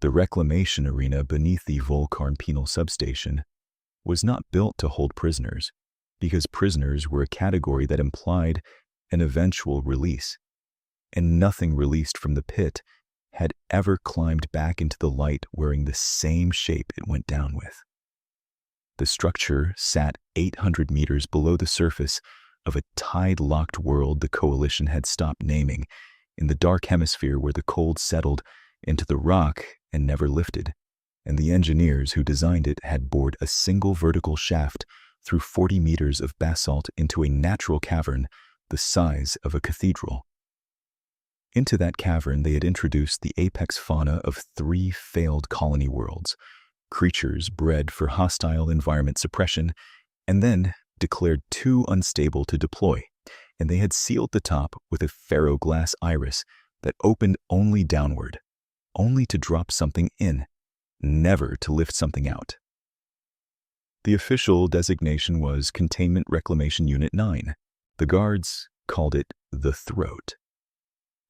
The reclamation arena beneath the Volcarn penal substation was not built to hold prisoners, because prisoners were a category that implied an eventual release, and nothing released from the pit had ever climbed back into the light wearing the same shape it went down with. The structure sat 800 meters below the surface of a tide-locked world the Coalition had stopped naming, in the dark hemisphere where the cold settled into the rock and never lifted, and the engineers who designed it had bored a single vertical shaft through 40 meters of basalt into a natural cavern the size of a cathedral. Into that cavern they had introduced the apex fauna of 3 failed colony worlds, creatures bred for hostile environment suppression, and then declared too unstable to deploy, and they had sealed the top with a ferroglass iris that opened only downward, only to drop something in, never to lift something out. The official designation was Containment Reclamation Unit 9. The guards called it the Throat.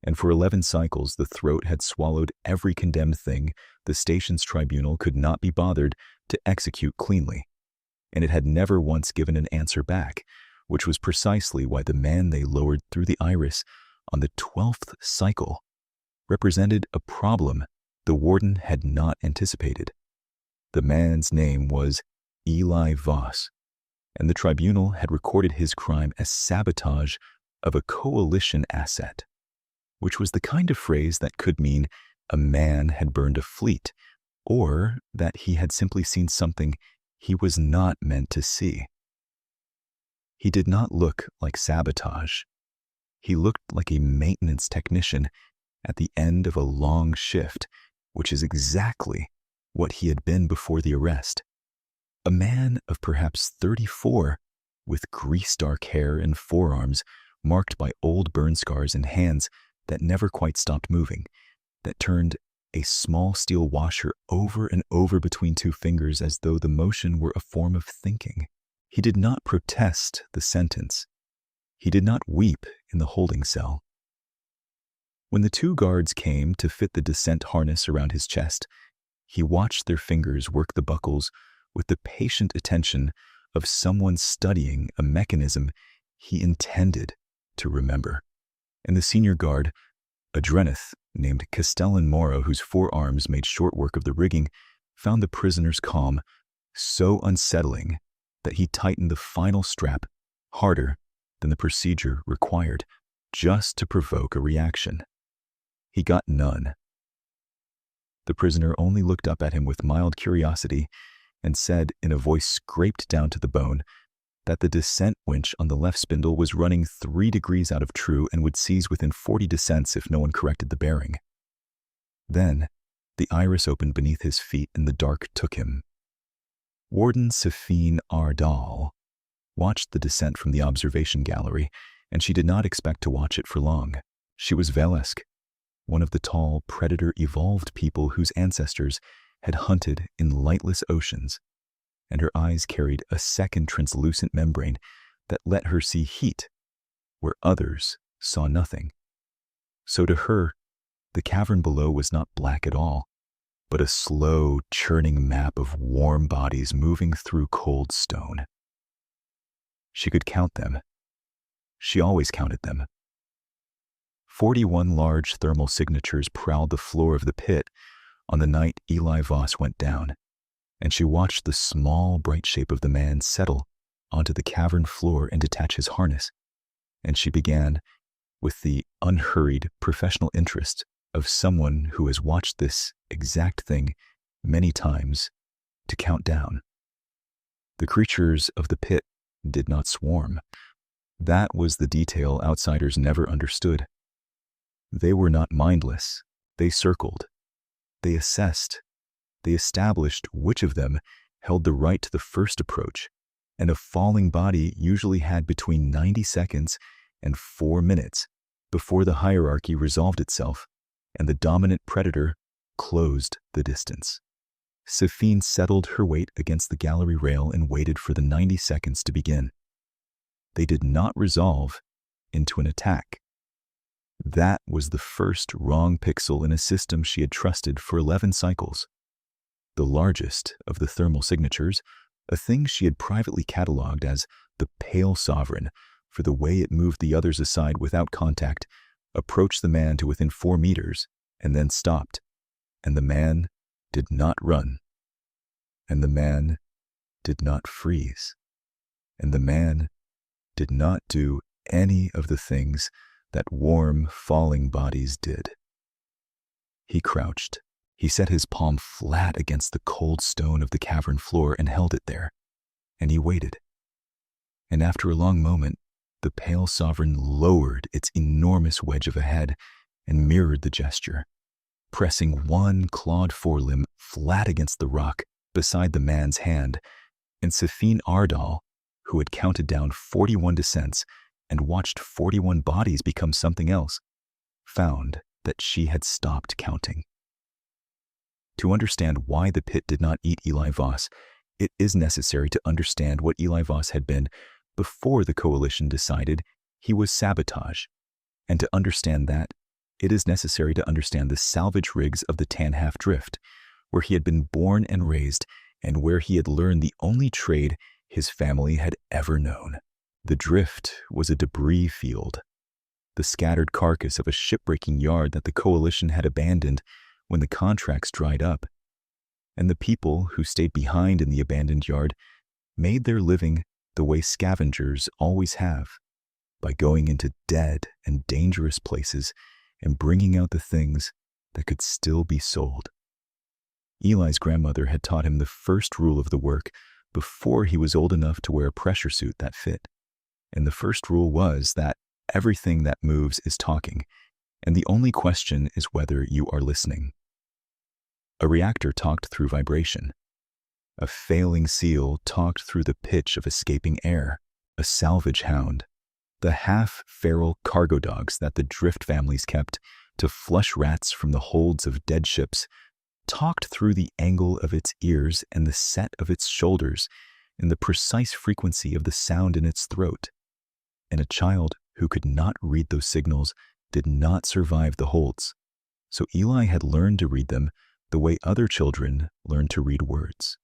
And for 11 cycles, the Throat had swallowed every condemned thing the station's tribunal could not be bothered to execute cleanly, and it had never once given an answer back, which was precisely why the man they lowered through the iris on the 12th cycle represented a problem the warden had not anticipated. The man's name was Eli Voss, and the tribunal had recorded his crime as sabotage of a Coalition asset, which was the kind of phrase that could mean a man had burned a fleet, or that he had simply seen something he was not meant to see. He did not look like sabotage. He looked like a maintenance technician at the end of a long shift, which is exactly what he had been before the arrest. A man of perhaps 34, with grease-dark hair and forearms marked by old burn scars and hands that never quite stopped moving, that turned a small steel washer over and over between 2 fingers as though the motion were a form of thinking. He did not protest the sentence. He did not weep in the holding cell. When the 2 guards came to fit the descent harness around his chest, he watched their fingers work the buckles with the patient attention of someone studying a mechanism he intended to remember. And the senior guard, a Drenith named Castellan Moro, whose forearms made short work of the rigging, found the prisoner's calm so unsettling that he tightened the final strap harder than the procedure required, just to provoke a reaction. He got none. The prisoner only looked up at him with mild curiosity and said in a voice scraped down to the bone that the descent winch on the left spindle was running 3 degrees out of true and would seize within 40 descents if no one corrected the bearing. Then the iris opened beneath his feet and the dark took him. Warden Safine Ardal watched the descent from the observation gallery, and she did not expect to watch it for long. She was Velesk, one of the tall, predator-evolved people whose ancestors had hunted in lightless oceans, and her eyes carried a second translucent membrane that let her see heat where others saw nothing. So to her, the cavern below was not black at all, but a slow, churning map of warm bodies moving through cold stone. She could count them. She always counted them. 41 large thermal signatures prowled the floor of the pit on the night Eli Voss went down, and she watched the small, bright shape of the man settle onto the cavern floor and detach his harness, and she began, with the unhurried professional interest of someone who has watched this exact thing many times, to count down. The creatures of the pit did not swarm. That was the detail outsiders never understood. They were not mindless. They circled. They assessed. They established which of them held the right to the first approach, and a falling body usually had between 90 seconds and 4 minutes before the hierarchy resolved itself and the dominant predator closed the distance. Safine settled her weight against the gallery rail and waited for the 90 seconds to begin. They did not resolve into an attack. That was the first wrong pixel in a system she had trusted for 11 cycles. The largest of the thermal signatures, a thing she had privately cataloged as the Pale Sovereign for the way it moved the others aside without contact, approached the man to within 4 meters and then stopped. And the man did not run. And the man did not freeze. And the man did not do any of the things that warm, falling bodies did. He crouched. He set his palm flat against the cold stone of the cavern floor and held it there. And he waited. And after a long moment, the Pale Sovereign lowered its enormous wedge of a head and mirrored the gesture, pressing one clawed forelimb flat against the rock beside the man's hand, and Safine Ardal, who had counted down 41 descents and watched 41 bodies become something else, found that she had stopped counting. To understand why the pit did not eat Eli Voss, it is necessary to understand what Eli Voss had been before the coalition decided he was sabotage. And to understand that, it is necessary to understand the salvage rigs of the Tanhalf Drift, where he had been born and raised, and where he had learned the only trade his family had ever known. The drift was a debris field, the scattered carcass of a shipbreaking yard that the coalition had abandoned when the contracts dried up. And the people who stayed behind in the abandoned yard made their living the way scavengers always have, by going into dead and dangerous places and bringing out the things that could still be sold. Eli's grandmother had taught him the first rule of the work before he was old enough to wear a pressure suit that fit. And the first rule was that everything that moves is talking, and the only question is whether you are listening. A reactor talked through vibration. A failing seal talked through the pitch of escaping air. A salvage hound, the half-feral cargo dogs that the drift families kept to flush rats from the holds of dead ships, talked through the angle of its ears and the set of its shoulders and the precise frequency of the sound in its throat. And a child who could not read those signals did not survive the holds. So Eli had learned to read them the way other children learn to read words.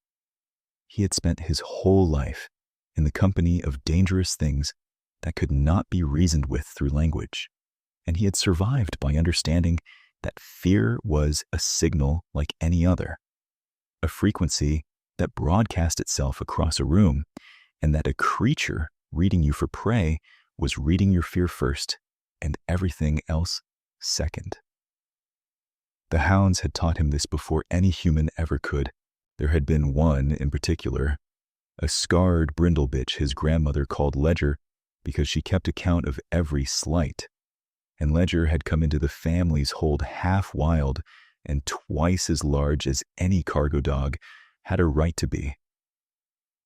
He had spent his whole life in the company of dangerous things that could not be reasoned with through language, and he had survived by understanding that fear was a signal like any other, a frequency that broadcast itself across a room, and that a creature reading you for prey was reading your fear first and everything else second. The hounds had taught him this before any human ever could. There had been one in particular, a scarred brindle bitch his grandmother called Ledger because she kept account of every slight. And Ledger had come into the family's hold half wild and twice as large as any cargo dog had a right to be.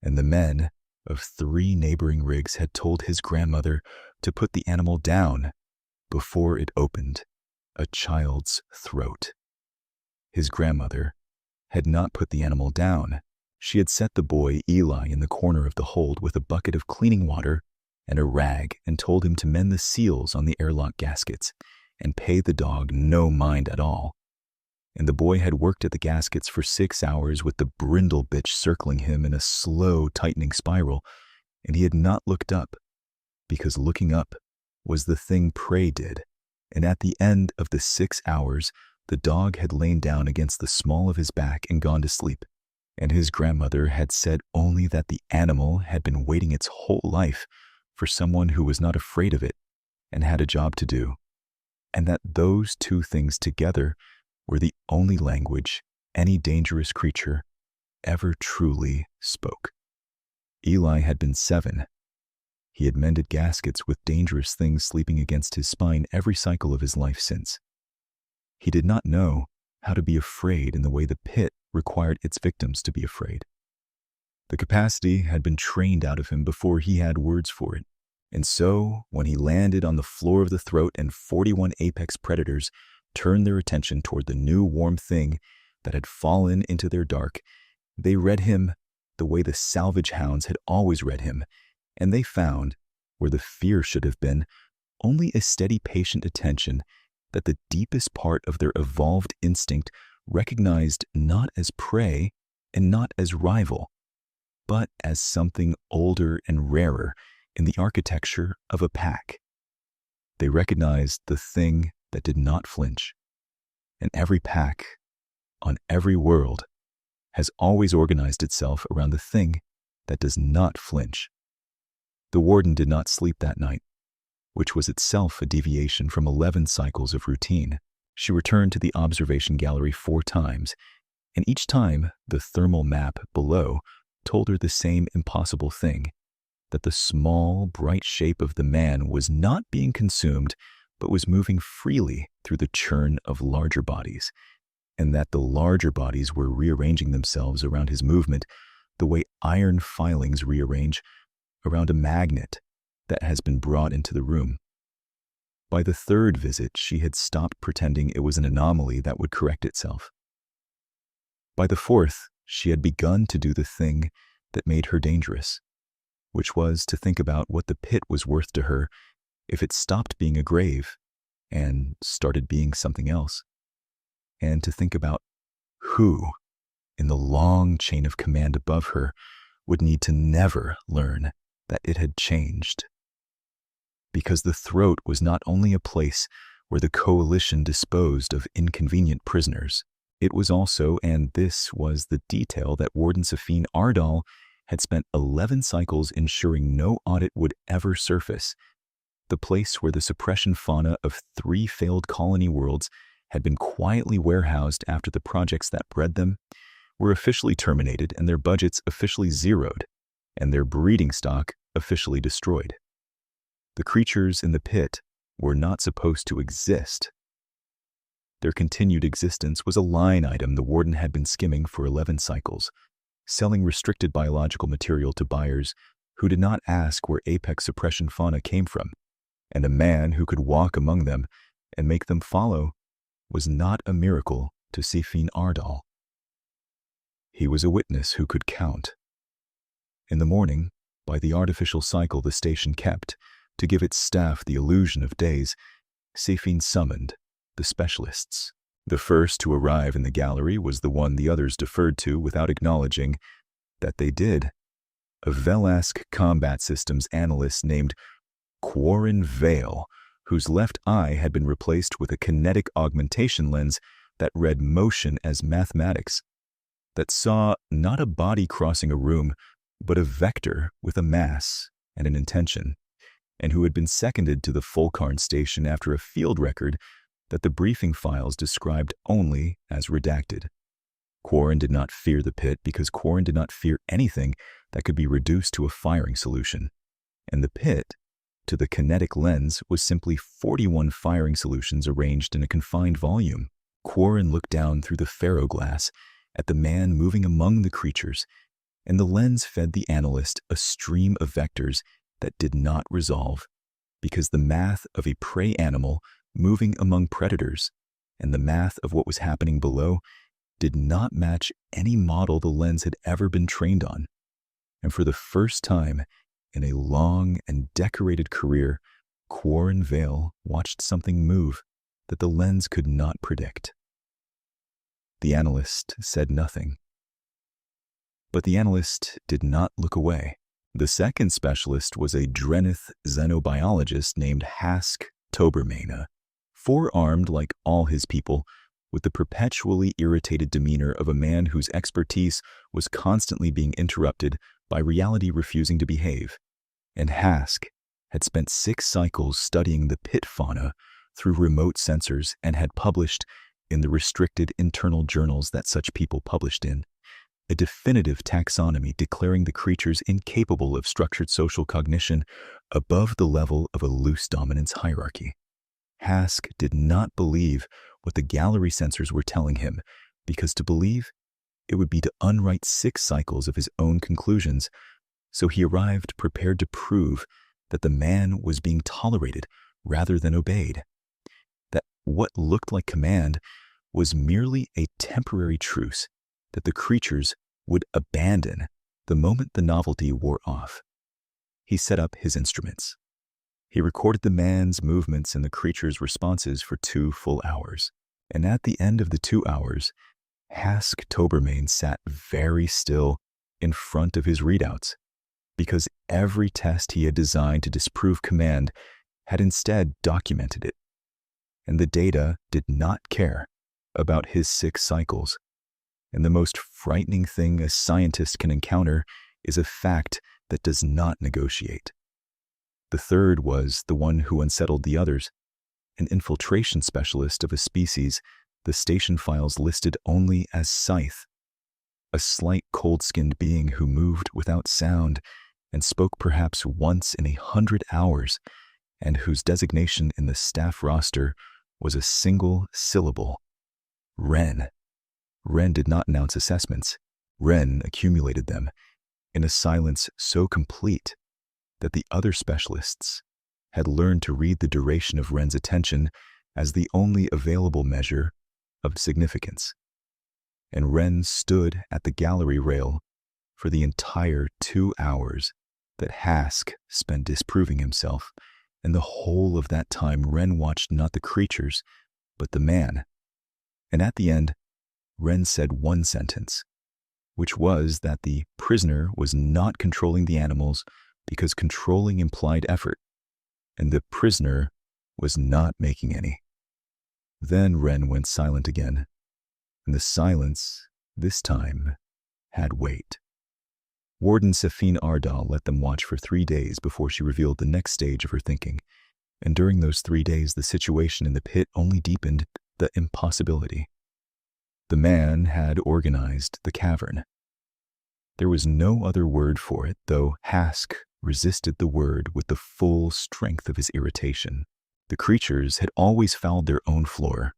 And the men of 3 neighboring rigs had told his grandmother to put the animal down before it opened a child's throat. His grandmother had not put the animal down. She had set the boy Eli in the corner of the hold with a bucket of cleaning water and a rag and told him to mend the seals on the airlock gaskets and pay the dog no mind at all. And the boy had worked at the gaskets for 6 hours with the brindle bitch circling him in a slow tightening spiral, and he had not looked up, because looking up was the thing prey did, and at the end of the 6 hours, the dog had lain down against the small of his back and gone to sleep, and his grandmother had said only that the animal had been waiting its whole life for someone who was not afraid of it and had a job to do, and that those 2 things together were the only language any dangerous creature ever truly spoke. Eli had been 7. He had mended gaskets with dangerous things sleeping against his spine every cycle of his life since. He did not know how to be afraid in the way the pit required its victims to be afraid. The capacity had been trained out of him before he had words for it, and so when he landed on the floor of the throat and 41 apex predators turned their attention toward the new warm thing that had fallen into their dark, they read him the way the salvage hounds had always read him, and they found, where the fear should have been, only a steady, patient attention that the deepest part of their evolved instinct recognized not as prey and not as rival, but as something older and rarer in the architecture of a pack. They recognized the thing that did not flinch, and every pack, on every world, has always organized itself around the thing that does not flinch. The warden did not sleep that night, which was itself a deviation from 11 cycles of routine. She returned to the observation gallery 4 times, and each time the thermal map below told her the same impossible thing, that the small, bright shape of the man was not being consumed, but was moving freely through the churn of larger bodies, and that the larger bodies were rearranging themselves around his movement the way iron filings rearrange around a magnet that has been brought into the room. By the 3rd visit, she had stopped pretending it was an anomaly that would correct itself. By the 4th, she had begun to do the thing that made her dangerous, which was to think about what the pit was worth to her if it stopped being a grave and started being something else, and to think about who, in the long chain of command above her, would need to never learn that it had changed. Because the throat was not only a place where the coalition disposed of inconvenient prisoners, it was also, and this was the detail that Warden Safine Ardal had spent 11 cycles ensuring no audit would ever surface, the place where the suppression fauna of 3 failed colony worlds had been quietly warehoused after the projects that bred them were officially terminated and their budgets officially zeroed, and their breeding stock officially destroyed. The creatures in the pit were not supposed to exist. Their continued existence was a line item the warden had been skimming for 11 cycles, selling restricted biological material to buyers who did not ask where apex suppression fauna came from, and a man who could walk among them and make them follow was not a miracle to Safine Ardal. He was a witness who could count. In the morning, by the artificial cycle the station kept, to give its staff the illusion of days, Safine summoned the specialists. The first to arrive in the gallery was the one the others deferred to without acknowledging that they did. A Velask combat systems analyst named Quarren Vale, whose left eye had been replaced with a kinetic augmentation lens that read motion as mathematics, that saw not a body crossing a room, but a vector with a mass and an intention, and who had been seconded to the Fulkarn station after a field record that the briefing files described only as redacted. Quarren did not fear the pit because Quarren did not fear anything that could be reduced to a firing solution, and the pit, to the kinetic lens, was simply 41 firing solutions arranged in a confined volume. Quarren looked down through the ferroglass at the man moving among the creatures, and the lens fed the analyst a stream of vectors that did not resolve, because the math of a prey animal moving among predators and the math of what was happening below did not match any model the lens had ever been trained on. And for the first time in a long and decorated career, Quarren Vale watched something move that the lens could not predict. The analyst said nothing. But the analyst did not look away. The second specialist was a Drenith xenobiologist named Hask Tobermana, four-armed like all his people, with the perpetually irritated demeanor of a man whose expertise was constantly being interrupted by reality refusing to behave. And Hask had spent 6 cycles studying the pit fauna through remote sensors and had published, in the restricted internal journals that such people published in, a definitive taxonomy declaring the creatures incapable of structured social cognition above the level of a loose dominance hierarchy. Hask did not believe what the gallery sensors were telling him, because to believe it would be to unwrite 6 cycles of his own conclusions, so he arrived prepared to prove that the man was being tolerated rather than obeyed, that what looked like command was merely a temporary truce that the creatures would abandon the moment the novelty wore off. He set up his instruments. He recorded the man's movements and the creature's responses for 2 full hours. And at the end of the 2 hours, Hask Tobermain sat very still in front of his readouts, because every test he had designed to disprove command had instead documented it. And the data did not care about his 6 cycles. And the most frightening thing a scientist can encounter is a fact that does not negotiate. The third was the one who unsettled the others, an infiltration specialist of a species the station files listed only as Scythe, a slight cold-skinned being who moved without sound and spoke perhaps once in 100 hours, and whose designation in the staff roster was a single syllable: Wren. Wren did not announce assessments. Wren accumulated them in a silence so complete that the other specialists had learned to read the duration of Wren's attention as the only available measure of significance. And Wren stood at the gallery rail for the entire 2 hours that Hask spent disproving himself, and the whole of that time Wren watched not the creatures, but the man. And at the end, Wren said one sentence, which was that the prisoner was not controlling the animals because controlling implied effort, and the prisoner was not making any. Then Wren went silent again, and the silence, this time, had weight. Warden Safine Ardal let them watch for 3 days before she revealed the next stage of her thinking, and during those 3 days the situation in the pit only deepened the impossibility. The man had organized the cavern. There was no other word for it, though Hask resisted the word with the full strength of his irritation. The creatures had always fouled their own floor,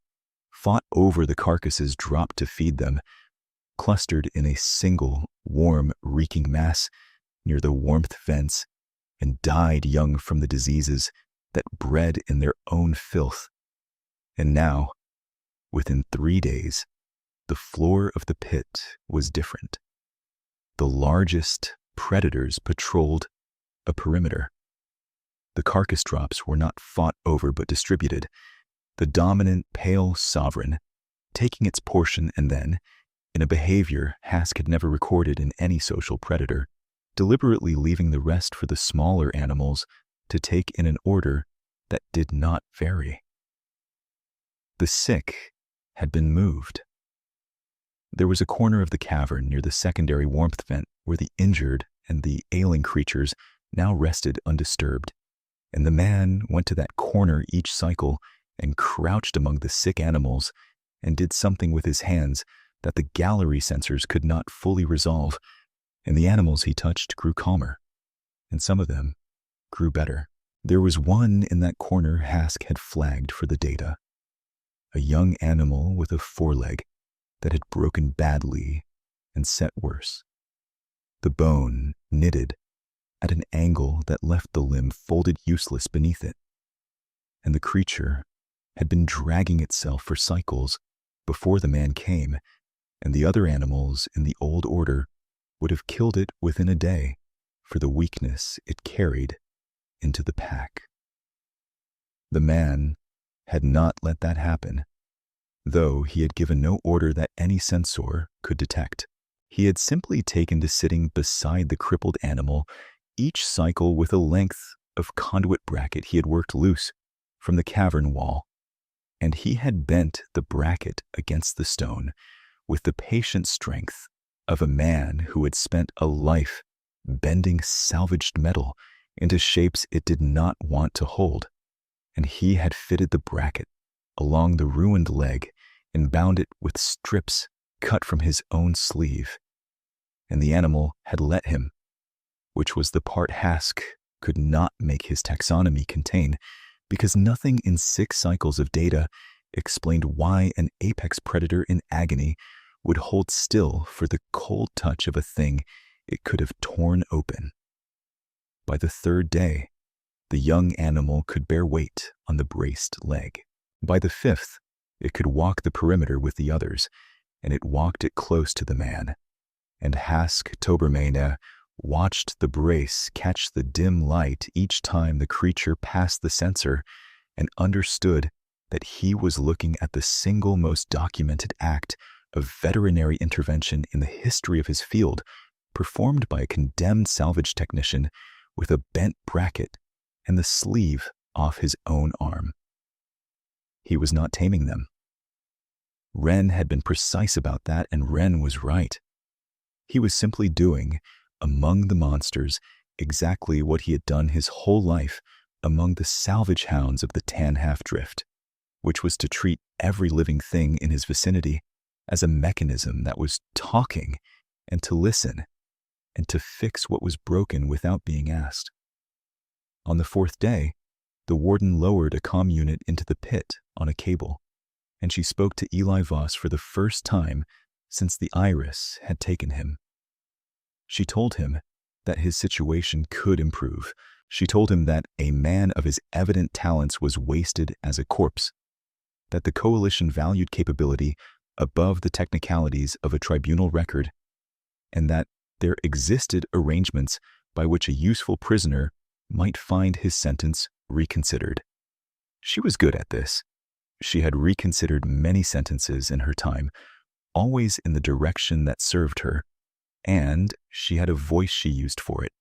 fought over the carcasses dropped to feed them, clustered in a single, warm, reeking mass near the warmth vents, and died young from the diseases that bred in their own filth. And now, within 3 days, the floor of the pit was different. The largest predators patrolled a perimeter. The carcass drops were not fought over but distributed, the dominant pale sovereign taking its portion and then, in a behavior Hask had never recorded in any social predator, deliberately leaving the rest for the smaller animals to take in an order that did not vary. The sick had been moved. There was a corner of the cavern near the secondary warmth vent where the injured and the ailing creatures now rested undisturbed, and the man went to that corner each cycle and crouched among the sick animals and did something with his hands that the gallery sensors could not fully resolve, and the animals he touched grew calmer, and some of them grew better. There was one in that corner Hask had flagged for the data, a young animal with a foreleg that had broken badly and set worse. The bone knitted at an angle that left the limb folded useless beneath it, and the creature had been dragging itself for cycles before the man came, and the other animals in the old order would have killed it within a day for the weakness it carried into the pack. The man had not let that happen, though he had given no order that any sensor could detect. He had simply taken to sitting beside the crippled animal each cycle with a length of conduit bracket he had worked loose from the cavern wall, and he had bent the bracket against the stone with the patient strength of a man who had spent a life bending salvaged metal into shapes it did not want to hold, and he had fitted the bracket along the ruined leg and bound it with strips cut from his own sleeve, and the animal had let him, which was the part Hask could not make his taxonomy contain, because nothing in 6 cycles of data explained why an apex predator in agony would hold still for the cold touch of a thing it could have torn open. By the 3rd day, the young animal could bear weight on the braced leg. By the 5th, it could walk the perimeter with the others, and it walked it close to the man, and Hask Tobermain watched the brace catch the dim light each time the creature passed the sensor, and understood that he was looking at the single most documented act of veterinary intervention in the history of his field, performed by a condemned salvage technician with a bent bracket and the sleeve off his own arm. He was not taming them. Wren had been precise about that, and Wren was right. He was simply doing, among the monsters, exactly what he had done his whole life among the salvage hounds of the Tan Half Drift, which was to treat every living thing in his vicinity as a mechanism that was talking, and to listen, and to fix what was broken without being asked. On the fourth day, the warden lowered a comm unit into the pit on a cable, and she spoke to Eli Voss for the first time since the Iris had taken him. She told him that his situation could improve. She told him that a man of his evident talents was wasted as a corpse, that the Coalition valued capability above the technicalities of a tribunal record, and that there existed arrangements by which a useful prisoner might find his sentence reconsidered. She was good at this. She had reconsidered many sentences in her time, always in the direction that served her, and she had a voice she used for it,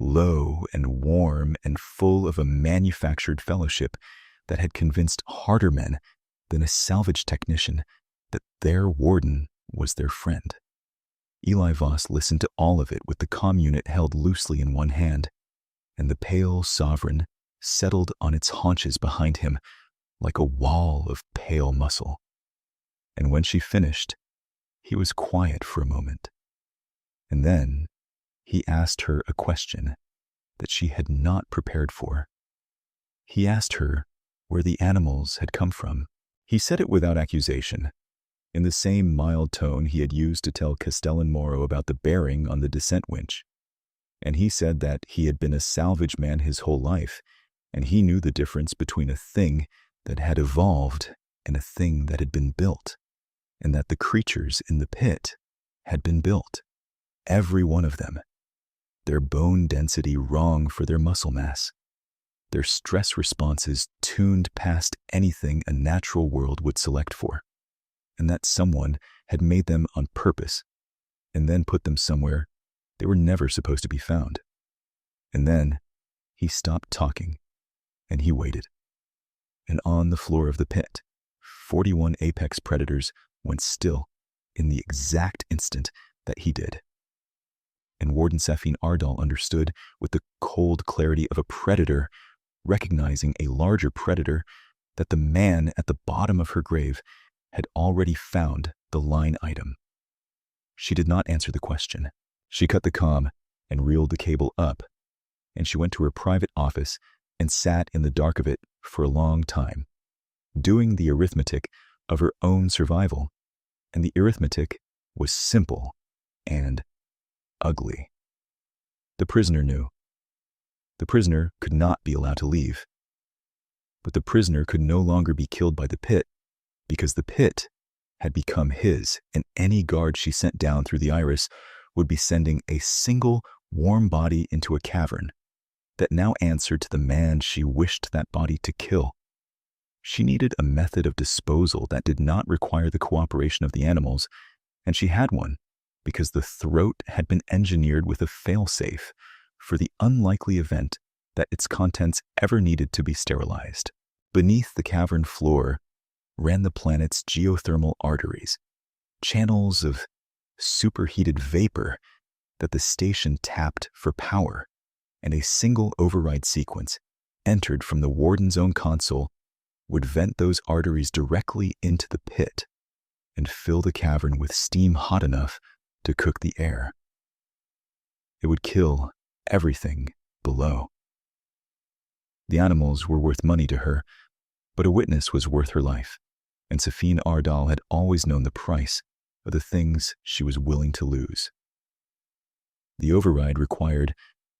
low and warm and full of a manufactured fellowship that had convinced harder men than a salvage technician that their warden was their friend. Eli Voss listened to all of it with the comm unit held loosely in one hand, and the pale sovereign settled on its haunches behind him like a wall of pale muscle. And when she finished, he was quiet for a moment. And then he asked her a question that she had not prepared for. He asked her where the animals had come from. He said it without accusation, in the same mild tone he had used to tell Castellan Moro about the bearing on the descent winch. And he said that he had been a salvage man his whole life, and he knew the difference between a thing that had evolved and a thing that had been built, and that the creatures in the pit had been built, every one of them, their bone density wrong for their muscle mass, their stress responses tuned past anything a natural world would select for, and that someone had made them on purpose and then put them somewhere they were never supposed to be found. And then he stopped talking, and he waited. And on the floor of the pit, 41 apex predators went still in the exact instant that he did. And Warden Safin Ardal understood with the cold clarity of a predator recognizing a larger predator that the man at the bottom of her grave had already found the line item. She did not answer the question. She cut the comm and reeled the cable up, and she went to her private office and sat in the dark of it for a long time, doing the arithmetic of her own survival. And the arithmetic was simple and ugly. The prisoner knew. The prisoner could not be allowed to leave. But the prisoner could no longer be killed by the pit, because the pit had become his, and any guard she sent down through the Iris would be sending a single warm body into a cavern that now answered to the man she wished that body to kill. She needed a method of disposal that did not require the cooperation of the animals, and she had one because the throat had been engineered with a failsafe for the unlikely event that its contents ever needed to be sterilized. Beneath the cavern floor ran the planet's geothermal arteries, channels of superheated vapor that the station tapped for power, and a single override sequence entered from the warden's own console would vent those arteries directly into the pit and fill the cavern with steam hot enough to cook the air. It would kill everything below. The animals were worth money to her, but a witness was worth her life, and Safin Ardal had always known the price of the things she was willing to lose. The override required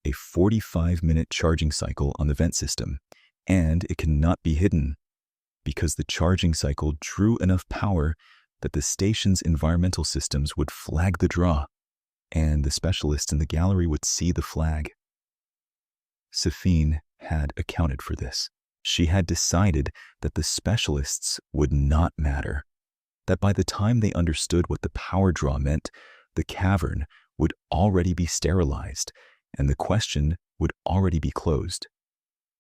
a 45-minute charging cycle on the vent system, and it cannot be hidden because the charging cycle drew enough power that the station's environmental systems would flag the draw, and the specialists in the gallery would see the flag. Safine had accounted for this. She had decided that the specialists would not matter, that by the time they understood what the power draw meant, the cavern would already be sterilized and the question would already be closed.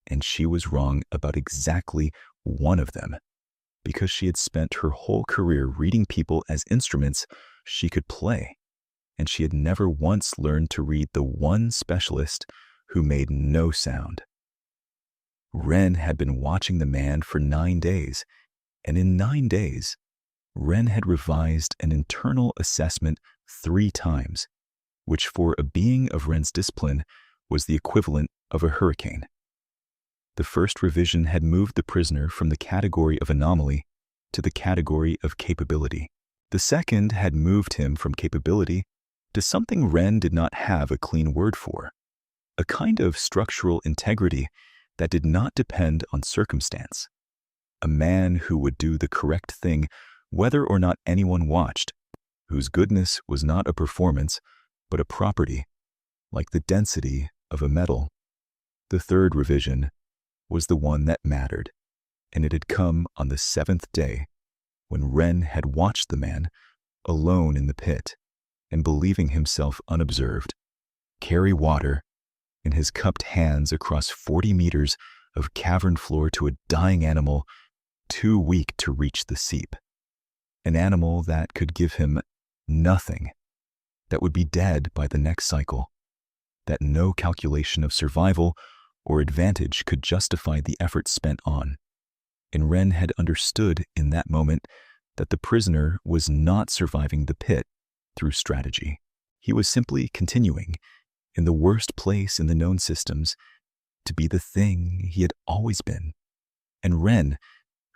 And she was wrong about exactly one of them, because she had spent her whole career reading people as instruments she could play, and she had never once learned to read the one specialist who made no sound. Ren had been watching the man for 9 days, and in 9 days, Ren had revised an internal assessment 3 times, which for a being of Ren's discipline was the equivalent of a hurricane. The first revision had moved the prisoner from the category of anomaly to the category of capability. The second had moved him from capability to something Ren did not have a clean word for, a kind of structural integrity that did not depend on circumstance. A man who would do the correct thing whether or not anyone watched, whose goodness was not a performance but a property, like the density of a metal. The third revision was the one that mattered, and it had come on the 7th day, when Ren had watched the man, alone in the pit, and believing himself unobserved, carry water in his cupped hands across 40 meters of cavern floor to a dying animal too weak to reach the seep, an animal that could give him nothing, that would be dead by the next cycle, that no calculation of survival or advantage could justify the effort spent on. And Ren had understood in that moment that the prisoner was not surviving the pit through strategy. He was simply continuing, in the worst place in the known systems, to be the thing he had always been. And Ren,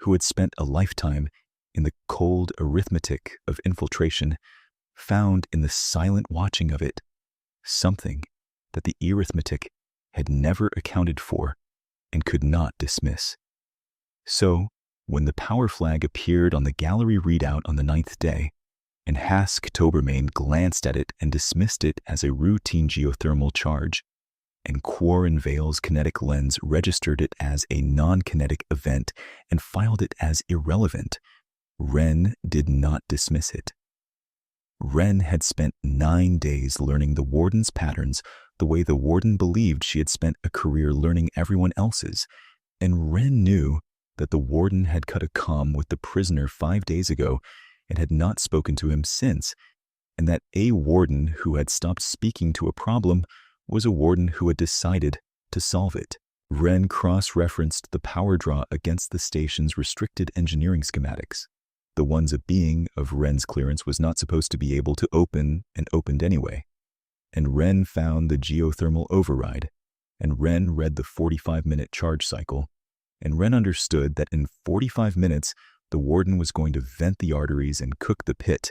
who had spent a lifetime in the cold arithmetic of infiltration, found in the silent watching of it something that the arithmetic had never accounted for and could not dismiss. So, when the power flag appeared on the gallery readout on the 9th day, and Hask Tobermain glanced at it and dismissed it as a routine geothermal charge, and Quarren Vale's kinetic lens registered it as a non-kinetic event and filed it as irrelevant, Ren did not dismiss it. Ren had spent 9 days learning the warden's patterns the way the warden believed she had spent a career learning everyone else's, and Ren knew that the warden had cut a comm with the prisoner 5 days ago and had not spoken to him since, and that a warden who had stopped speaking to a problem was a warden who had decided to solve it. Ren cross-referenced the power draw against the station's restricted engineering schematics. The ones a being of Ren's clearance was not supposed to be able to open and opened anyway. And Ren found the geothermal override, and Ren read the 45-minute charge cycle, and Ren understood that in 45 minutes the warden was going to vent the arteries and cook the pit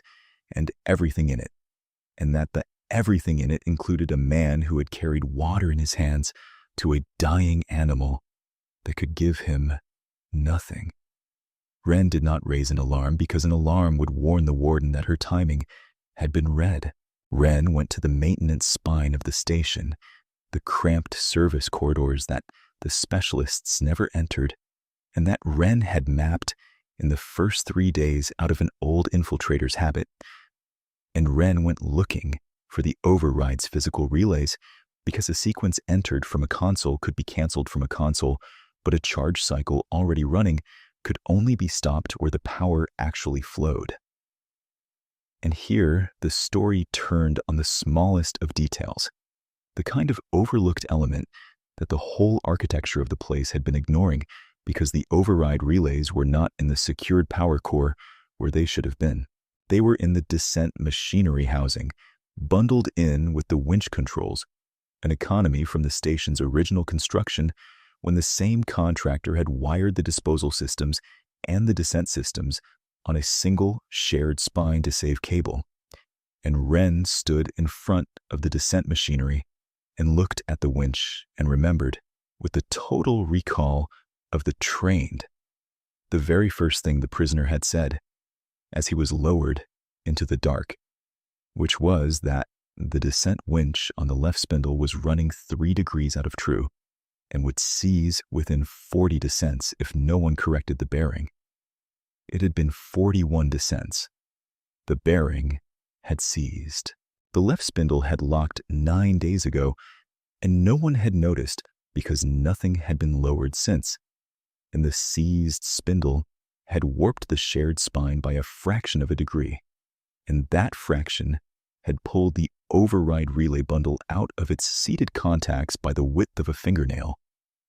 and everything in it, and that the everything in it included a man who had carried water in his hands to a dying animal that could give him nothing. Ren did not raise an alarm because an alarm would warn the warden that her timing had been read. Ren went to the maintenance spine of the station, the cramped service corridors that the specialists never entered, and that Ren had mapped in the first 3 days out of an old infiltrator's habit. And Ren went looking for the override's physical relays because a sequence entered from a console could be canceled from a console, but a charge cycle already running could only be stopped where the power actually flowed. And here, the story turned on the smallest of details, the kind of overlooked element that the whole architecture of the place had been ignoring because the override relays were not in the secured power core where they should have been. They were in the descent machinery housing, bundled in with the winch controls, an economy from the station's original construction when the same contractor had wired the disposal systems and the descent systems on a single shared spine to save cable. And Ren stood in front of the descent machinery and looked at the winch and remembered, with the total recall of the trained, the very first thing the prisoner had said as he was lowered into the dark, which was that The descent winch on the left spindle was running 3 degrees out of true and would seize within 40 descents if no one corrected the bearing. It had been 41 descents. The bearing had seized. The left spindle had locked 9 days ago, and no one had noticed because nothing had been lowered since, and the seized spindle had warped the shared spine by a fraction of a degree, and that fraction had pulled the override relay bundle out of its seated contacts by the width of a fingernail,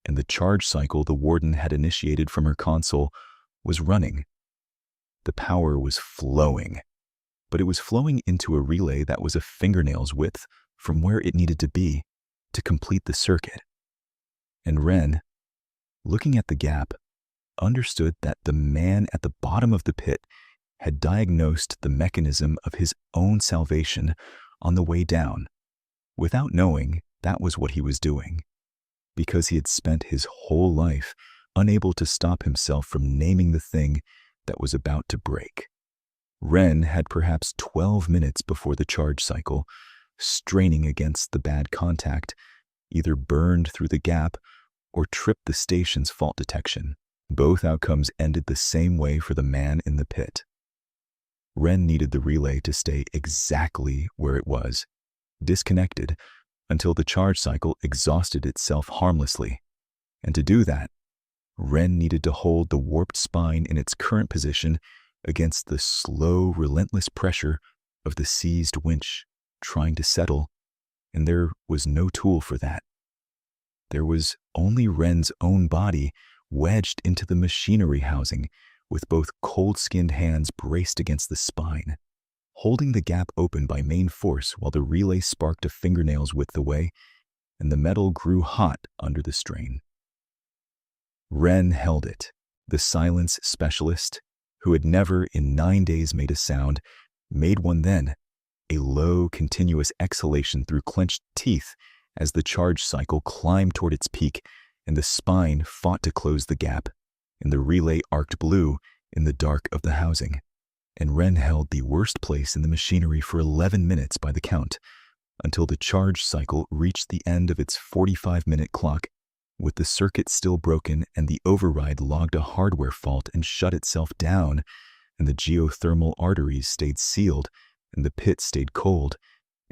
and the charge cycle the warden had initiated from her console was running. The power was flowing, but it was flowing into a relay that was a fingernail's width from where it needed to be to complete the circuit. And Wren, looking at the gap, understood that the man at the bottom of the pit had diagnosed the mechanism of his own salvation on the way down, without knowing that was what he was doing, because he had spent his whole life unable to stop himself from naming the thing that was about to break. Wren had perhaps 12 minutes before the charge cycle, straining against the bad contact, either burned through the gap or tripped the station's fault detection. Both outcomes ended the same way for the man in the pit. Wren needed the relay to stay exactly where it was, disconnected, until the charge cycle exhausted itself harmlessly. And to do that, Wren needed to hold the warped spine in its current position against the slow, relentless pressure of the seized winch trying to settle, and there was no tool for that. There was only Wren's own body wedged into the machinery housing with both cold-skinned hands braced against the spine, holding the gap open by main force while the relay sparked a fingernail's width away, and the metal grew hot under the strain. Wren held it, the silence specialist, who had never in 9 days made a sound, made one then, a low, continuous exhalation through clenched teeth as the charge cycle climbed toward its peak and the spine fought to close the gap, and the relay arced blue in the dark of the housing. And Wren held the worst place in the machinery for 11 minutes by the count, until the charge cycle reached the end of its 45-minute clock, with the circuit still broken and the override logged a hardware fault and shut itself down, and the geothermal arteries stayed sealed, and the pit stayed cold,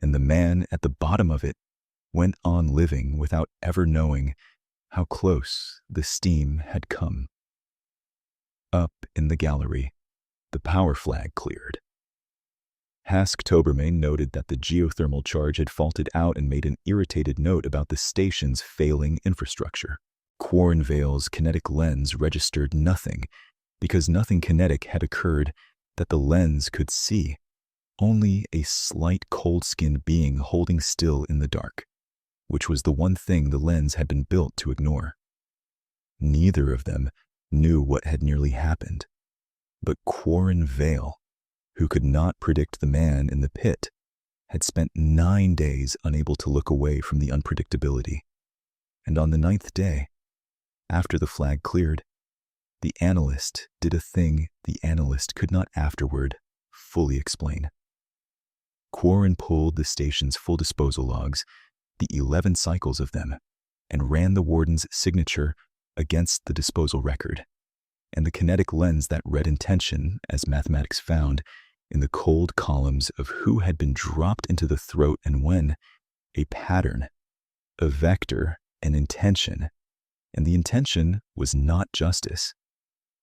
and the man at the bottom of it went on living without ever knowing how close the steam had come. Up in the gallery, the power flag cleared. Hask Tobermain noted that the geothermal charge had faulted out and made an irritated note about the station's failing infrastructure. Quarren Vale's kinetic lens registered nothing, because nothing kinetic had occurred that the lens could see, only a slight cold-skinned being holding still in the dark, which was the one thing the lens had been built to ignore. Neither of them knew what had nearly happened, but Quarren Vale, who could not predict the man in the pit, had spent 9 days unable to look away from the unpredictability. And on the 9th day, after the flag cleared, the analyst did a thing the analyst could not afterward fully explain. Quarren pulled the station's full disposal logs, the 11 cycles of them, and ran the warden's signature against the disposal record, and the kinetic lens that read intention, as mathematics found, in the cold columns of who had been dropped into the throat and when, a pattern, a vector, an intention, and the intention was not justice.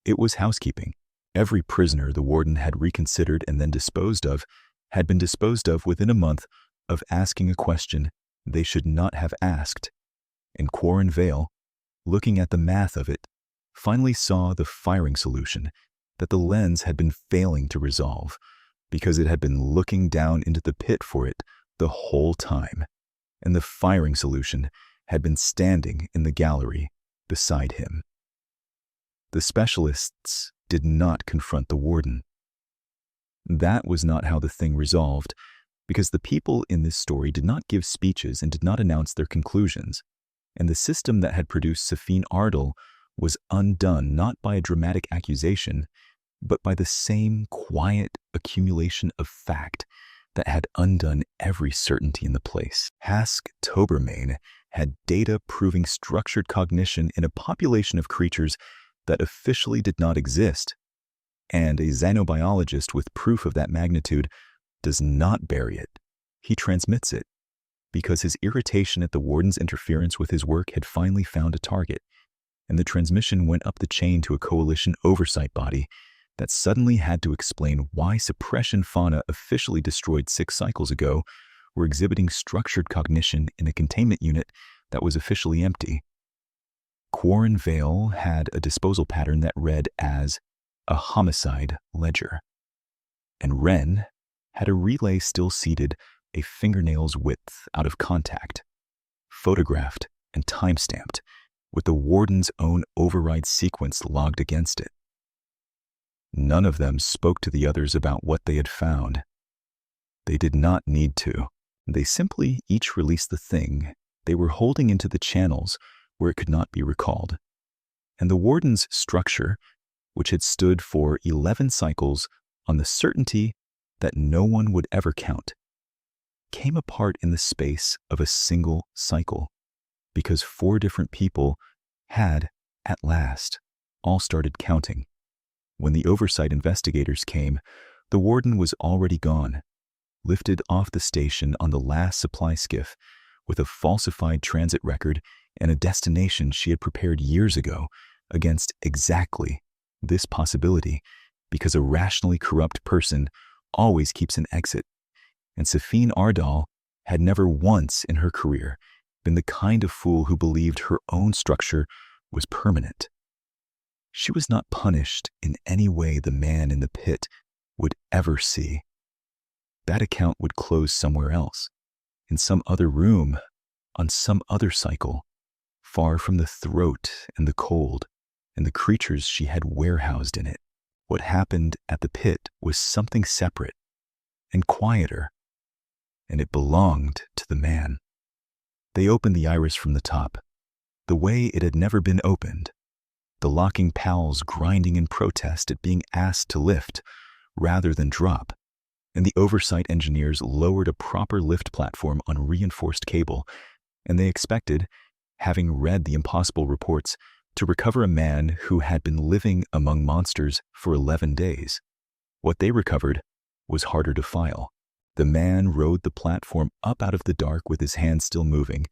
It was housekeeping. Every prisoner the warden had reconsidered and then disposed of had been disposed of within a month of asking a question they should not have asked, and Quarren Vale, looking at the math of it, finally saw the firing solution that the lens had been failing to resolve, because it had been looking down into the pit for it the whole time, and the firing solution had been standing in the gallery beside him. The specialists did not confront the warden. That was not how the thing resolved, because the people in this story did not give speeches and did not announce their conclusions, and the system that had produced Safine Ardal was undone not by a dramatic accusation, but by the same quiet accumulation of fact that had undone every certainty in the place. Hask-Tobermain had data proving structured cognition in a population of creatures that officially did not exist, and a xenobiologist with proof of that magnitude does not bury it. He transmits it, because his irritation at the warden's interference with his work had finally found a target, and the transmission went up the chain to a coalition oversight body that suddenly had to explain why suppression fauna officially destroyed 6 cycles ago were exhibiting structured cognition in a containment unit that was officially empty. Quarren Vale had a disposal pattern that read as a homicide ledger, and Wren had a relay still seated a fingernail's width out of contact, photographed and time-stamped, with the warden's own override sequence logged against it. None of them spoke to the others about what they had found. They did not need to. They simply each released the thing they were holding into the channels where it could not be recalled. And the warden's structure, which had stood for 11 cycles on the certainty that no one would ever count, came apart in the space of a single cycle, because 4 different people had, at last, all started counting. When the oversight investigators came, the warden was already gone, lifted off the station on the last supply skiff with a falsified transit record and a destination she had prepared years ago against exactly this possibility, because a rationally corrupt person always keeps an exit, and Safine Ardal had never once in her career been the kind of fool who believed her own structure was permanent. She was not punished in any way the man in the pit would ever see. That account would close somewhere else, in some other room, on some other cycle, far from the throat and the cold and the creatures she had warehoused in it. What happened at the pit was something separate and quieter, and it belonged to the man. They opened the iris from the top, the way it had never been opened, the locking pals grinding in protest at being asked to lift rather than drop, and the oversight engineers lowered a proper lift platform on reinforced cable, and they expected, having read the impossible reports, to recover a man who had been living among monsters for 11 days. What they recovered was harder to file. The man rode the platform up out of the dark with his hands still moving,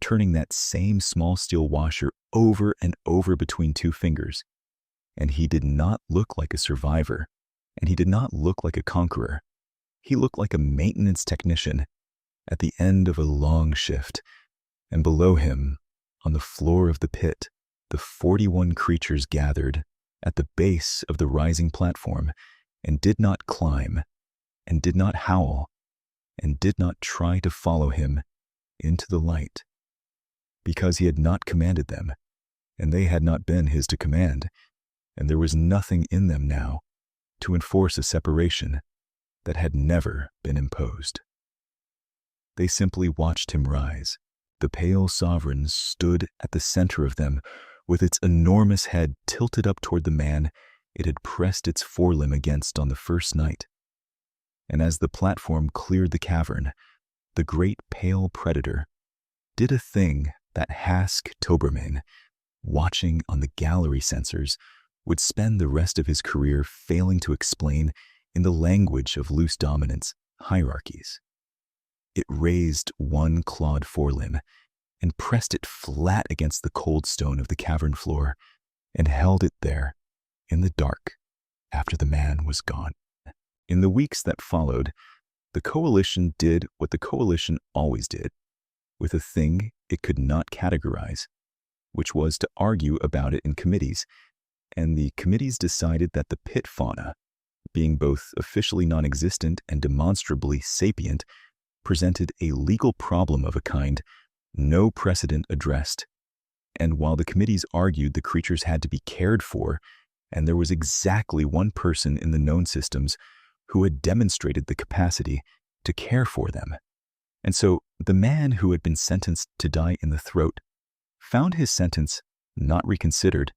turning that same small steel washer over and over between 2 fingers. And he did not look like a survivor, and he did not look like a conqueror. He looked like a maintenance technician at the end of a long shift, and below him, on the floor of the pit, the 41 creatures gathered at the base of the rising platform and did not climb, and did not howl, and did not try to follow him into the light, because he had not commanded them, and they had not been his to command, and there was nothing in them now to enforce a separation that had never been imposed. They simply watched him rise. The pale sovereign stood at the center of them, with its enormous head tilted up toward the man it had pressed its forelimb against on the first night. And as the platform cleared the cavern, the great pale predator did a thing that Hask-Tobermain, watching on the gallery sensors, would spend the rest of his career failing to explain in the language of loose dominance hierarchies. It raised one clawed forelimb and pressed it flat against the cold stone of the cavern floor and held it there in the dark after the man was gone. In the weeks that followed, the coalition did what the coalition always did, with a thing it could not categorize, which was to argue about it in committees, and the committees decided that the pit fauna, being both officially non-existent and demonstrably sapient, presented a legal problem of a kind no precedent addressed. And while the committees argued the creatures had to be cared for, and there was exactly one person in the known systems who had demonstrated the capacity to care for them, and so the man who had been sentenced to die in the throat found his sentence not reconsidered,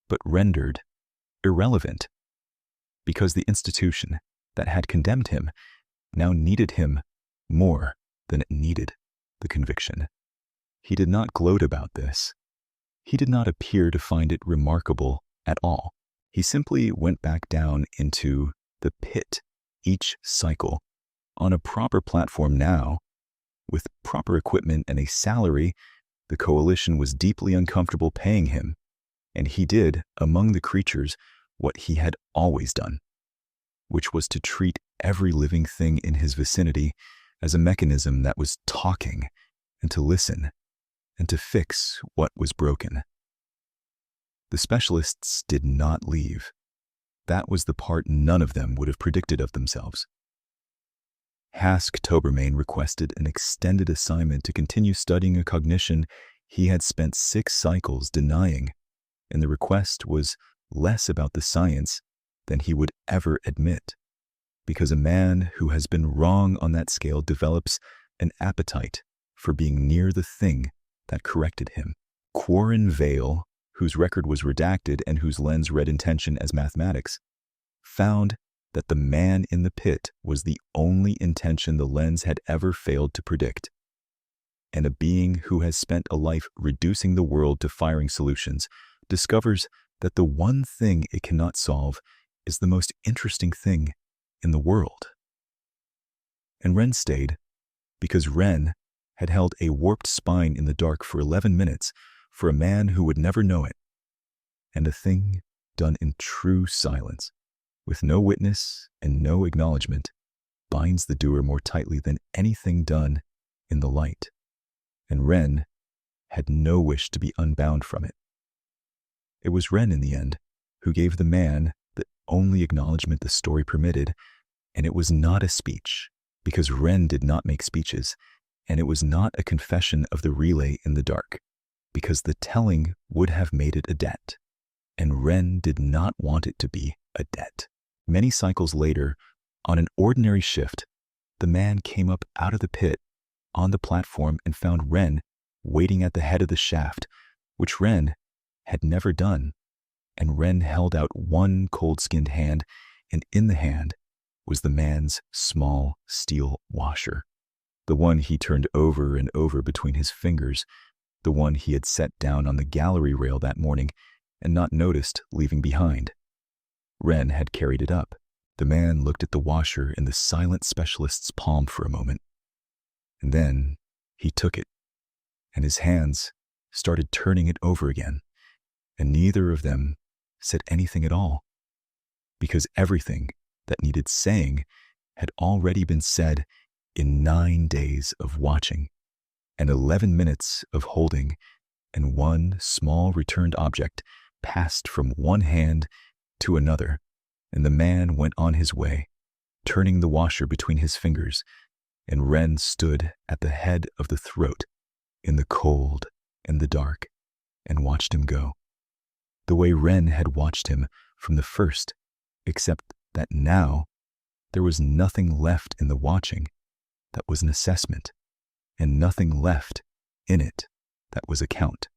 but rendered irrelevant, because the institution that had condemned him now needed him more than it needed the conviction. He did not gloat about this. He did not appear to find it remarkable at all. He simply went back down into the pit each cycle on a proper platform now, with proper equipment and a salary the coalition was deeply uncomfortable paying him, and he did, among the creatures, what he had always done, which was to treat every living thing in his vicinity as a mechanism that was talking, and to listen, and to fix what was broken. The specialists did not leave. That was the part none of them would have predicted of themselves. Hask Tobermain requested an extended assignment to continue studying a cognition he had spent 6 cycles denying, and the request was less about the science than he would ever admit, because a man who has been wrong on that scale develops an appetite for being near the thing that corrected him. Quarren Vale, whose record was redacted and whose lens read intention as mathematics, found that the man in the pit was the only intention the lens had ever failed to predict. And a being who has spent a life reducing the world to firing solutions discovers that the one thing it cannot solve is the most interesting thing in the world. And Wren stayed because Wren had held a warped spine in the dark for 11 minutes for a man who would never know it, and a thing done in true silence, with no witness and no acknowledgement, binds the doer more tightly than anything done in the light, and Wren had no wish to be unbound from it. It was Wren, in the end, who gave the man the only acknowledgement the story permitted, and it was not a speech, because Wren did not make speeches, and it was not a confession of the relay in the dark, because the telling would have made it a debt, and Wren did not want it to be a debt. Many cycles later, on an ordinary shift, the man came up out of the pit on the platform and found Wren waiting at the head of the shaft, which Wren had never done, and Wren held out one cold-skinned hand, and in the hand was the man's small steel washer, the one he turned over and over between his fingers, the one he had set down on the gallery rail that morning and not noticed leaving behind. Wren had carried it up. The man looked at the washer in the silent specialist's palm for a moment, and then he took it, and his hands started turning it over again, and neither of them said anything at all, because everything that needed saying had already been said in 9 days of watching, and 11 minutes of holding, and one small returned object passed from one hand to another, and the man went on his way, turning the washer between his fingers, and Wren stood at the head of the throat in the cold and the dark and watched him go, the way Wren had watched him from the first, except that now there was nothing left in the watching that was an assessment, and nothing left in it that was a count.